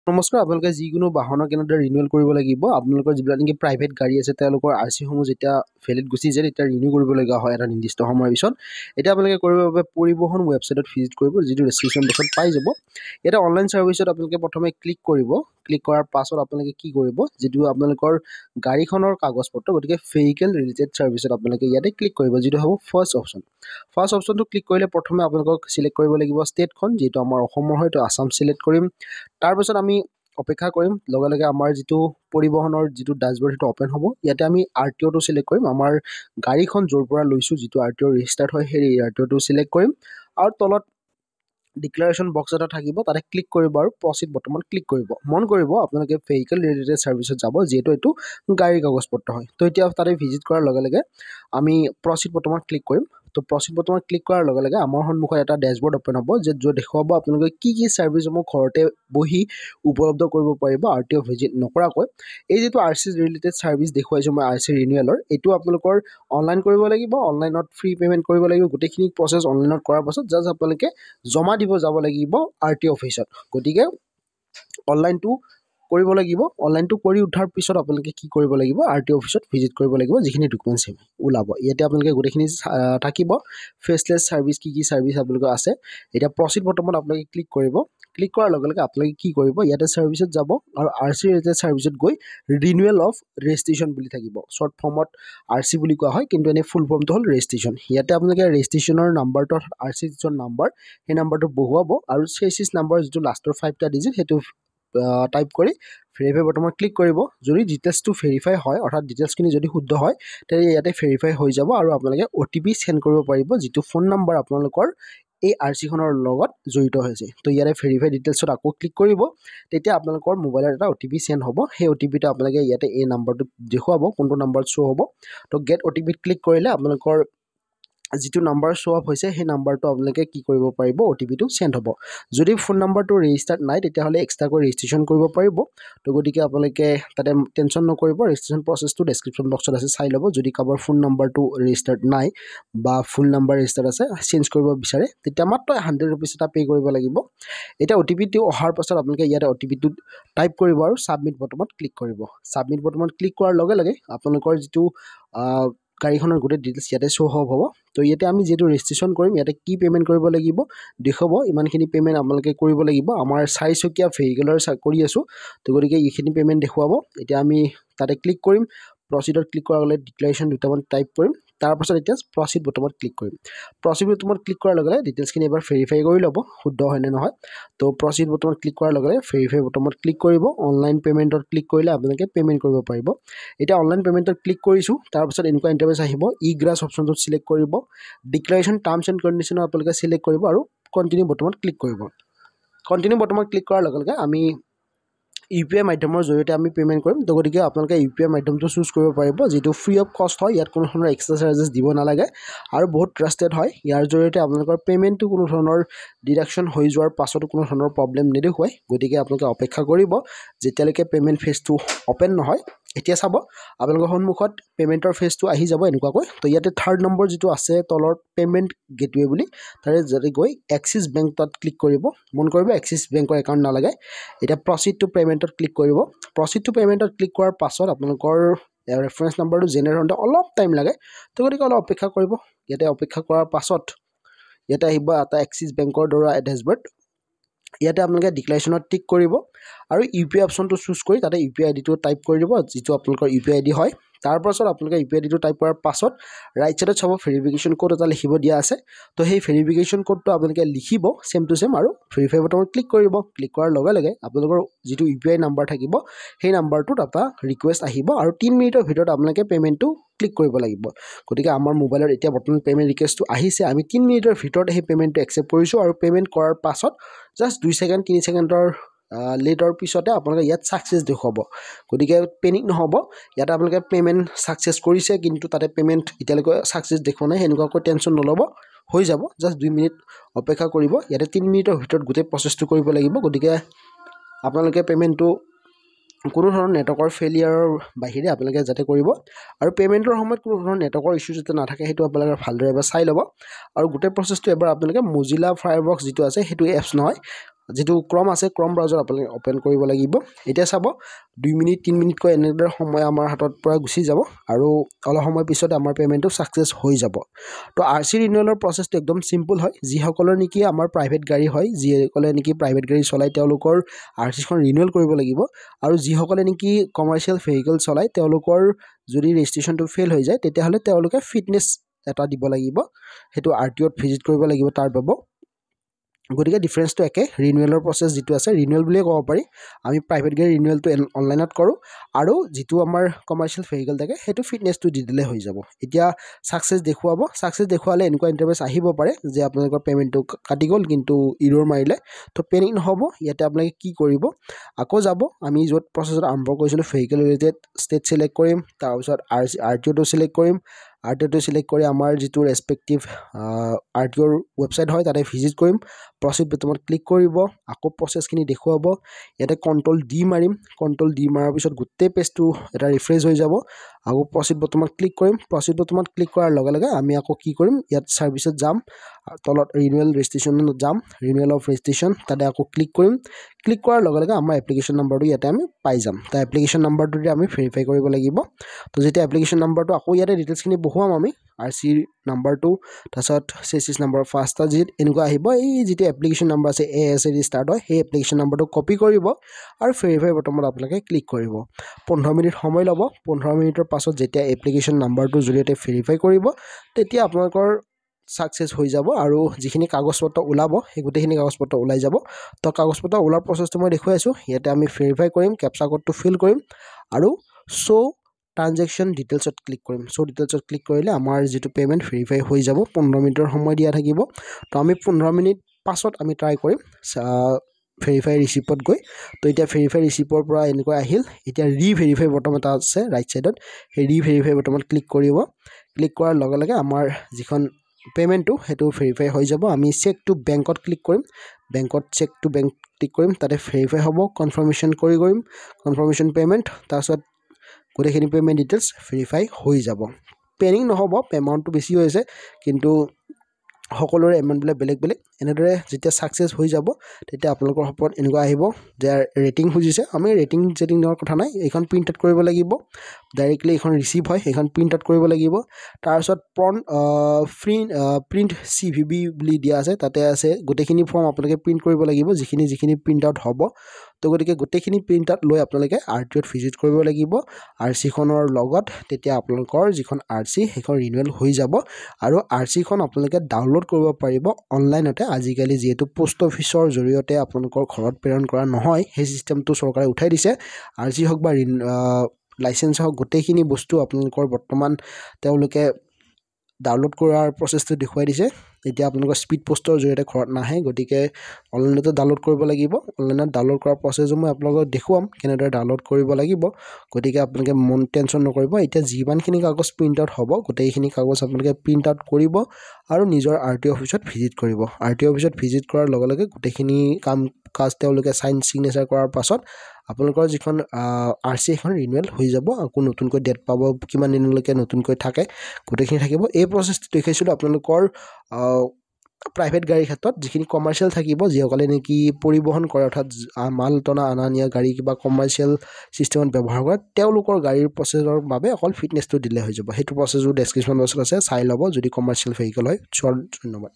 নমস্কাৰ আপোনালোকে যিকোনো বাহনৰ কেনেদৰে ৰিনিউৱেল কৰিব লাগিব আপোনালোকৰ যিবিলাক নেকি প্ৰাইভেট গাড়ী আছে তেওঁলোকৰ আৰচিসমূহ যেতিয়া ভেলিড গুচি যায় তেতিয়া ৰিনিউ কৰিবলগীয়া হয় এটা নিৰ্দিষ্ট সময়ৰ পিছত এতিয়া আপোনালোকে কৰিবৰ বাবে পৰিবহণ ৱেবছাইটত ভিজিট কৰিব যিটো ডেছক্ৰিপশ্যন বক্সত পাই যাব এটা অনলাইন ছাৰ্ভিচত আপোনালোকে প্ৰথমে ক্লিক কৰিব ক্লিক কৰাৰ পাছত আপোনালোকে কি কৰিব যিটো আপোনালোকৰ গাড়ীখনৰ কাগজপত্ৰ গতিকে ভেহিকেল ৰিলেটেড ছাৰ্ভিচত আপোনালোকে ইয়াতে ক্লিক কৰিব যিটো হ'ব ফাৰ্ষ্ট অপশ্যনটো ক্লিক কৰিলে প্ৰথমে আপোনালোকক চিলেক্ট কৰিব লাগিব ষ্টেটখন যিটো আমাৰ অসমৰ হয় তো আসাম চিলেক্ট কৰিম তাৰপিছত আমি অপেক্ষা কৰিম লগে লগে আমাৰ যিটো পৰিবহনৰ যিটো ড্যাশবৰ্ড সেইটো ওপেন হ'ব ইয়াতে আমি আৰটিঅ'টো সিলেক্ট কৰিম আমাৰ গাড়ীখন য'ৰ পৰা লৈছো যিটো আৰটিঅ ৰেজিষ্টাৰ্ড হয় সেই আৰটিঅ'টো সিলেক্ট কৰিম আৰু তলত ডিক্লাৰেশ্যন বক্স এটা থাকিব তাতে ক্লিক কৰিব আৰু প্ৰচিড বটনত ক্লিক কৰিব মন কৰিব আপোনালোকে ভেহিকেল ৰিলেটেড ছাৰ্ভিচত যাব যিহেতু এইটো গাড়ীৰ কাগজপত্ৰ হয় তো এতিয়া তাতে ভিজিট কৰাৰ লগে লগে আমি প্ৰচিড বটনত ক্লিক কৰিম তো প্ৰচিড বটনত ক্লিক কৰাৰ লগে লগে আমাৰ সন্মুখত এটা ড্যাশবৰ্ড ওপেন হ'ব য'ত দেখুৱাব আপোনালোকে কি ছাৰ্ভিচসমূহ ঘৰতে বহি উপলব্ধ কৰিব পাৰিব আৰটিঅ ভিজিট নকৰাকৈ এই যিটো আৰচি ৰিলেটেড ছাৰ্ভিচ দেখুৱাইছোঁ মই আৰচি ৰিনিউৱেলৰ এইটো আপোনালোকৰ অনলাইন কৰিব লাগিব অনলাইনত ফ্ৰী পে'মেণ্ট কৰিব লাগিব গোটেইখিনি প্ৰচেছ অনলাইনত কৰাৰ পাছত জাষ্ট আপোনালোকে জমা দিব যাব লাগিব আৰটিঅ অফিচত গতিকে অনলাইনটো কৰিব লাগিব অনলাইনটো কৰি উঠাৰ পিছত আপোনালোকে কি কৰিব লাগিব আৰটিঅ অফিচত ভিজিট কৰিব লাগিব যিখিনি ডকুমেণ্টছ ওলাব ইয়াতে আপোনালোকে গোটেইখিনি থাকিব ফেচলেছ ছাৰ্ভিচ কি ছাৰ্ভিচ আপোনালোকৰ আছে এতিয়া প্ৰচিড বটনত আপোনালোকে ক্লিক কৰিব ক্লিক কৰাৰ লগে লগে আপোনালোকে কি কৰিব ইয়াতে ছাৰ্ভিচত যাব আৰু আৰচি ৰিলেটেড ছাৰ্ভিচত গৈ ৰিনিউৱেল অফ ৰেজিষ্ট্ৰেশ্যন বুলি থাকিব শ্বৰ্ট ফৰ্মত আৰচি বুলি কোৱা হয় কিন্তু এনে ফুল ফৰ্মটো হ'ল ৰেজিষ্ট্ৰেশ্যন ইয়াতে আপোনালোকে ৰেজিষ্ট্ৰেশ্যনৰ নাম্বাৰটো আৰচি যিটো নাম্বাৰ সেই নাম্বাৰটো বহুৱাব আৰু চেচিছ নাম্বাৰ যিটো লাষ্টৰ 5টা ডিজিট সেইটো টাইপ কৰি ভেৰিফাই বটনত ক্লিক কৰিব যদি ডিটেইলছটো ভেৰিফাই হয় অৰ্থাৎ ডিটেইলছখিনি যদি শুদ্ধ হয় তেতিয়াহ'লে ইয়াতে ভেৰিফাই হৈ যাব আৰু আপোনালোকে অ'টিপি সেন্ড কৰিব পাৰিব যিটো ফোন নাম্বাৰ আপোনালোকৰ এই আৰচিখনৰ লগত জড়িত হৈছে তো ইয়াতে ভেৰিফাই ডিটেইলছত আকৌ ক্লিক কৰিব তেতিয়া আপোনালোকৰ মোবাইলত এটা অ'টিপি সেন্ড হ'ব সেই অ'টিপিটো আপোনালোকে ইয়াতে এই নাম্বাৰটো দেখুৱাব কোনটো নাম্বাৰত শ্ব' হ'ব তো গেট অ'টিপিত ক্লিক কৰিলে আপোনালোকৰ যিটো নাম্বাৰ শ্ব' আপ হৈছে সেই নাম্বাৰটো আপোনালোকে কি কৰিব পাৰিব অ'টিপিটো সেন্ড হ'ব যদি ফোন নাম্বাৰটো ৰেজিষ্টাৰ্ড নাই তেতিয়াহ'লে এক্সট্ৰাকৈ ৰেজিষ্ট্ৰেশ্যন কৰিব পাৰিব তো গতিকে আপোনালোকে তাতে টেনশ্যন নকৰিব ৰেজিষ্ট্ৰেশ্যন প্ৰচেছটো ডেছক্ৰিপশ্যন বক্সত আছে চাই ল'ব যদি কাৰোবাৰ ফোন নাম্বাৰটো ৰেজিষ্টাৰ্ড নাই বা ফুল নাম্বাৰ ৰেজিষ্টাৰ্ড আছে চেঞ্জ কৰিব বিচাৰে তেতিয়া মাত্ৰ 100 ৰুপিজ এটা পে' কৰিব লাগিব এতিয়া অ'টিপিটো অহাৰ পাছত আপোনালোকে ইয়াতে অ'টিপিটো টাইপ কৰিব আৰু ছাবমিট বটনত ক্লিক কৰিব ছাবমিট বটনত ক্লিক কৰাৰ লগে লগে আপোনালোকৰ যিটো গাড়ীখনৰ গোটেই ডিটেইলছ ইয়াতে শ্ব' হ'ব তো ইয়াতে আমি যিহেতু ৰেজিষ্ট্ৰেশ্যন কৰিম ইয়াতে কি পে'মেণ্ট কৰিব লাগিব দেখুৱাব ইমানখিনি পে'মেণ্ট আপোনালোকে কৰিব লাগিব আমাৰ 4চকীয়া ভেহিকেলৰ কৰি আছোঁ তো গতিকে এইখিনি পে'মেণ্ট দেখুৱাব এতিয়া আমি তাতে ক্লিক কৰিম প্ৰচিডত ক্লিক কৰাৰ লগে ডিক্লাৰেশ্যন দুটামান টাইপ কৰিম তাৰপাছত এতিয়া প্ৰচিড বটনত ক্লিক কৰিম প্ৰচিড বটনত ক্লিক কৰাৰ লগে লগে ডিটেইলছখিনি এবাৰ ভেৰিফাই কৰি ল'ব শুদ্ধ হয়নে নহয় তো প্ৰচিড বটনত ক্লিক কৰাৰ লগে লগে ভেৰিফাই বটনত ক্লিক কৰিব অনলাইন পে'মেণ্টত ক্লিক কৰিলে আপোনালোকে পে'মেণ্ট কৰিব পাৰিব এতিয়া অনলাইন পে'মেণ্টত ক্লিক কৰিছোঁ তাৰপাছত এনেকুৱা ইণ্টাৰফেচ আহিব ই গ্ৰাছ অপশ্যনটোত চিলেক্ট কৰিব ডিক্লাৰেশ্যন টাৰ্মছ এণ্ড কণ্ডিশ্যনৰ আপোনালোকে চিলেক্ট কৰিব আৰু কণ্টিনিউ বটনত ক্লিক কৰিব কণ্টিনিউ বটনত ক্লিক কৰাৰ লগে লগে আমি ইউপিআই মাধ্যমৰ জৰিয়তে আমি পে'মেণ্ট কৰিম তো গতিকে আপোনালোকে ইউপিআই মাধ্যমটো চুজ কৰিব পাৰিব যিটো ফ্ৰী অফ কষ্ট হয় ইয়াত কোনো ধৰণৰ এক্সট্ৰা চাৰ্জেছ দিব নালাগে আৰু বহুত ট্ৰাষ্টেড হয় ইয়াৰ জৰিয়তে আপোনালোকৰ পে'মেণ্টটো কোনো ধৰণৰ ডিডাকশ্যন হৈ যোৱাৰ পাছতো কোনো ধৰণৰ প্ৰব্লেম নেদেখুৱায় গতিকে আপোনালোকে অপেক্ষা কৰিব যেতিয়ালৈকে পে'মেণ্ট ফেজটো অ'পেন নহয় এতিয়া চাব আপোনালোকৰ সন্মুখত পে'মেণ্টৰ ফেজটো আহি যাব এনেকুৱাকৈ তো ইয়াতে থাৰ্ড নম্বৰ যিটো আছে তলত পে'মেণ্ট গেটৱে বুলি তাৰে যাতে গৈ এক্সিছ বেংক তাত ক্লিক কৰিব মন কৰিব এক্সিছ বেংকৰ একাউণ্ট নালাগে এতিয়া প্ৰচিড টু পে'মেণ্টত ক্লিক কৰিব প্ৰচিড টু পে'মেণ্টত ক্লিক কৰাৰ পাছত আপোনালোকৰ ৰেফাৰেঞ্চ নাম্বাৰটো জেনেৰেট হওঁতে অলপ টাইম লাগে তো গতিকে অলপ অপেক্ষা কৰিব ইয়াতে অপেক্ষা কৰাৰ পাছত ইয়াতে আহিব এটা এক্সিছ বেংকৰ দ্বাৰা ডেছবৰ্ড ইয়াতে আপোনালোকে ডিক্লাৰেশ্যনত টিক কৰিব আৰু ইউপিআই অপশ্যনটো চুজ কৰি তাতে ইউপিআই আইডিটো টাইপ কৰি দিব যিটো আপোনালোকৰ ইউপিআই আইডি হয় তাৰপাছত আপোনালোকে ইউপিআই আইডিটো টাইপ কৰাৰ পাছত ৰাইট ছাইডত চাব ভেৰিফিকেশ্যন কোড এটা লিখিব দিয়া আছে তো সেই ভেৰিফিকেশ্যন কোডটো আপোনালোকে লিখিব ছেম টু ছেম আৰু ভেৰিফাই বটনত ক্লিক কৰিব ক্লিক কৰাৰ লগে লগে আপোনালোকৰ যিটো ইউপিআই নাম্বাৰ থাকিব সেই নাম্বাৰটোত এটা ৰিকুৱেষ্ট আহিব আৰু 3 মিনিটৰ ভিতৰত আপোনালোকে পে'মেণ্টটো ক্লিক কৰিব লাগিব গতিকে আমাৰ মোবাইলত এতিয়া বৰ্তমান পে'মেণ্ট ৰিকুৱেষ্টটো আহিছে আমি 3 মিনিটৰ ভিতৰত সেই পে'মেণ্টটো একচেপ্ট কৰিছোঁ আৰু পে'মেণ্ট কৰাৰ পাছত জাষ্ট 2 ছেকেণ্ড 3 ছেকেণ্ডৰ লেটৰ পিছতে আপোনালোকে ইয়াত ছাকচেছ দেখুৱাব গতিকে পেনিক নহ'ব ইয়াতে আপোনালোকে পে'মেণ্ট ছাকচেছ কৰিছে কিন্তু তাতে পে'মেণ্ট এতিয়ালৈকে ছাকচেছ দেখুওৱা নাই সেনেকুৱাকৈ টেনশ্যন নল'ব হৈ যাব জাষ্ট 2 মিনিট অপেক্ষা কৰিব ইয়াতে 3 মিনিটৰ ভিতৰত গোটেই প্ৰচেছটো কৰিব লাগিব গতিকে আপোনালোকে পে'মেণ্টটো কোনো ধৰণৰ নেটৱৰ্কৰ ফেইলিয়াৰৰ বাহিৰে আপোনালোকে যাতে কৰিব আৰু পে'মেণ্টৰ সময়ত কোনো ধৰণৰ নেটৱৰ্কৰ ইছ্যু যাতে নাথাকে সেইটো আপোনালোকে ভালদৰে এবাৰ চাই ল'ব আৰু গোটেই প্ৰচেছটো এবাৰ আপোনালোকে মজিলা ফায়াৰবক্স যিটো আছে সেইটো এপছ নহয় যেটো ক্ৰম আছে ক্ৰম ব্ৰাউজাৰ আপুনি ওপেন কৰিব লাগিব এতিয়া চাব 2 মিনিট 3 মিনিট কৈ এনেদৰে সময় আমাৰ হাতত পৰা গুছি যাব আৰু অলপ সময় পিছত আমাৰ পেমেন্টটো সাকসেস হৈ যাব তো আৰসি ৰিনিউৱেলৰ প্ৰসেসটো একদম সিম্পল হয় যি সকলৰ নেকি আমাৰ প্ৰাইভেট গাড়ী হয় যি সকলে নেকি প্ৰাইভেট গাড়ী চলাই তেওঁলোকৰ আৰসিখন ৰিনিউৱেল কৰিব লাগিব আৰু যি সকলে নেকি কমাৰ্শিয়াল ভেহিকল চলাই তেওঁলোকৰ যদি ৰেজিষ্ট্ৰেচনটো ফেল হৈ যায় তেতিয়া হলে তেওঁলোকে ফিটনেস এটা দিব লাগিব হেতু আৰটিঅত ভিজিট কৰিব লাগিব তাৰ বাবে গতিকে ডিফাৰেন্সটো একে ৰিনিউৱেলৰ প্ৰসেস যেটো আছে ৰিনিউৱেল বুলিয়ে ক'ব পাৰি আমি প্ৰাইভেট গাড়ী ৰিনিউৱেলটো অনলাইনত কৰো আৰু যেটো আমাৰ কমাৰ্শিয়াল ভেহিকল থাকে হেতু ফিটনেসটো দি দিলে হৈ যাব এতিয়া সাকসেস দেখুৱালে এনেকুৱা ইন্টাৰফেস আহিব পাৰে যে আপোনালোকৰ পেমেন্টটো কাটি গল কিন্তু ইৰৰ মাৰিলে তো পেনিক নহব ইয়াতে আপোনালোকে কি কৰিব আকৌ যাব আমি যত প্ৰসেসত আৰম্ভ কৰিছিলো ভেহিকল ৰিলেটেড ষ্টেট সিলেক্ট কৰিম তাৰ পিছত আৰটিঅটো সিলেক্ট কৰিম আৰটিঅটো সিলেক্ট কৰি আমাৰ যেটো ৰেসপেক্টিভ আৰটিঅৰ ওয়েবসাইট হয় তাতে ভিজিট কৰিম প্ৰসিড বটনত ক্লিক কৰিব আকৌ প্ৰসেসখিনি দেখুৱাব ইয়াতে কন্ট্ৰোল ডি মাৰিম কন্ট্ৰোল ডি মাৰাৰ পিছত গোটেই পেজটো এটা ৰিফ্ৰেশ হৈ যাব আকৌ প্ৰসিড বটনত ক্লিক কৰিম প্ৰসিড বটনত ক্লিক কৰাৰ লগে লগে আমি আকৌ কি কৰিম ইয়াত সাৰ্ভিসত যাম তলত ৰিনিউৱেল ৰেজিষ্ট্ৰেচনত যাম ৰিনিউৱেল অফ ৰেজিষ্ট্ৰেচন তাতে আকৌ ক্লিক কৰিম ক্লিক কৰাৰ লগে লগে আমাৰ এপ্লিকেশন নাম্বাৰটো ইয়াতে আমি পাই যাম তা এপ্লিকেশন নাম্বাৰটো আমি ভেৰিফাই কৰিব লাগিব তো যেটা এপ্লিকেশন নাম্বাৰটো আকৌ ইয়াতে ডিটেইলছখিনি বহুৱাম আমি আৰসি নাম্বাৰটো তাছত চেচিছ নাম্বাৰ ফাৰ্স্টটা যি এনেকুৱা আহিব এই যেটো এপ্লিকেশন নাম্বাৰ আছে এএছএ ষ্টাৰ্ট হয় সেই এপ্লিকেশন নাম্বাৰটো কপি কৰিব আৰু ভেৰিফাই বটনত আপোনালোকে ক্লিক কৰিব 15 মিনিট সময় ল'ব 15 মিনিটৰ পাছত যেতিয়া এপ্লিকেশন নাম্বাৰটো জৰিয়তে ভেৰিফাই কৰিব তেতিয়া আপোনালোকৰ সাকসেস হৈ যাব আৰু যিখিনি কাগজপত্ৰ ওলাব সেই গোটেইখিনি কাগজপত্ৰ ওলাই যাব তো কাগজপত্ৰ ওলাৰ প্ৰসেসটো মই দেখুৱাইছো ইয়াতে আমি ভেৰিফাই কৰিম ক্যাপচা কোডটো ফিল কৰিম আৰু শো ট্ৰানজেকশন ডিটেইলছত ক্লিক কৰিম শো ডিটেইলছত ক্লিক কৰিলে আমাৰ যেটো পেমেন্ট ভেৰিফাই হৈ যাব 15 মিনিটৰ সময় দিয়া থাকিব তো আমি 15 মিনিট পাছত আমি ট্ৰাই কৰিম ভেৰিফাই ৰিসিপ্টত গৈ তো এতিয়া ভেৰিফাই ৰিসিপ্টৰ পৰা এনেকৈ আহিল এতিয়া ৰিভেৰিফাই বটন এটা আছে ৰাইট সাইডত সেই ৰিভেৰিফাই বটনত ক্লিক কৰিব ক্লিক কৰাৰ লগে লগে আমাৰ যিখন পেমেন্টটো হেতু ভেৰিফাই হৈ যাব আমি চেক টু বেংকত ক্লিক কৰিম বেংকত চেক টু বেংক ক্লিক কৰিম তাতে ভেৰিফাই হ'ব কনফাৰ্মেশন কৰিম কনফাৰ্মেশন পেমেন্ট তাৰছত গোটেইখিনি পেমেন্ট ডিটেইলছ ভেৰিফাই হৈ যাব পেনিং নহব এমাউন্টটো বেছি হৈছে কিন্তু সকলোৰে এমাউন্ট বেলেগ বেলেগ এনেদৰে যেতিয়া সাকসেস হৈ যাব তেতিয়া আপোনালোকৰ সপত এনেকুৱা আহিব যে ৰেটিং খুজিছে আমি ৰেটিং সেটিংৰ কথা নাই এখন প্ৰিন্ট আউট কৰিব লাগিব ডাইৰেক্টলি এখন ৰিসিভ হয় এখন প্ৰিন্ট আউট কৰিব লাগিব তাৰছত প্ৰিন্ট সিভিবি বুলি দিয়া আছে তাতে আছে গোটেইখিনি ফৰ্ম আপোনালোকে প্ৰিন্ট কৰিব লাগিব যিখিনি প্ৰিন্ট আউট হ'ব তো গতিকে গোটেইখিনি প্ৰিন্ট আউট লৈ আপোনালোকে আৰটিঅত ভিজিট কৰিব লাগিব আৰসি খনৰ লগত তেতিয়া আপোনালোকৰ যিখন আৰসি হেখন ৰিনিউৱেল হৈ যাব আৰু আৰসি খন আপোনালোকে ডাউনলোড কৰিব পাৰিব অনলাইনতে আজিকালি যেহেতু পোষ্ট অফিচৰ জৰিয়তে আপোনালোকৰ ঘৰত প্ৰেৰণ কৰা নহয় সেই সিস্টেমটো চৰকাৰে উঠাই দিছে আৰসি হক বা লাইসেন্স হক গোটেইখিনি বস্তু আপোনালোকৰ বৰ্তমান তেওঁলোকে ডাউনলোড কৰাৰ প্ৰসেসটো দেখুৱাই দিছে এতিয়া আপোনালোকৰ স্পিড পোষ্টৰ জৰিয়তে ঘৰত নাহে গতিকে অনলাইনতে ডাউনলোড কৰিব লাগিব অনলাইনত ডাউনলোড কৰাৰ প্ৰসেসটো মই আপোনালোকক দেখুৱাম কেনেদৰে ডাউনলোড কৰিব লাগিব গতিকে আপোনালোকে মন টেনচন নকৰিব এতিয়া যিমানখিনি কাগজ প্ৰিন্ট আউট হ'ব গোটেইখিনি কাগজ আপোনালোকে প্ৰিন্ট আউট কৰিব আৰু নিজৰ আৰটিঅ অফিচত ভিজিট কৰিব আৰটিঅ অফিচত ভিজিট কৰাৰ লগে লগে গোটেইখিনি কাম কাজ তেওঁলোকে সাইন সিগনেচাৰ কৰাৰ পাছত আপোনালোকৰ যিখন আৰসি এখন ৰিনিউৱেল হৈ যাব আকৌ নতুনকৈ ডেট পাব কিমান দিনলৈকে নতুনকৈ থাকে গোটেইখিনি থাকিব এই প্ৰসেসটো দেখাইছিলো আপোনালোকৰ প্ৰাইভেট গাড়ীৰ ক্ষেত্ৰত যিখিনি কমাৰ্শিয়াল থাকিব যিসকলে নেকি পৰিবহন কৰে অৰ্থাৎ মাল টনা আনা নিয়া গাড়ী কিবা কমাৰ্শিয়াল সিস্টেমত ব্যৱহাৰ কৰে তেওঁলোকৰ গাড়ীৰ প্ৰসেসৰ বাবে অকল ফিটনেসটো দিলে হৈ যাব হেতু প্ৰসেসটো ডেসক্ৰিপচন বক্সত আছে চাই লব যদি কমাৰ্শিয়াল ভেহিকল হয় ধন্যবাদ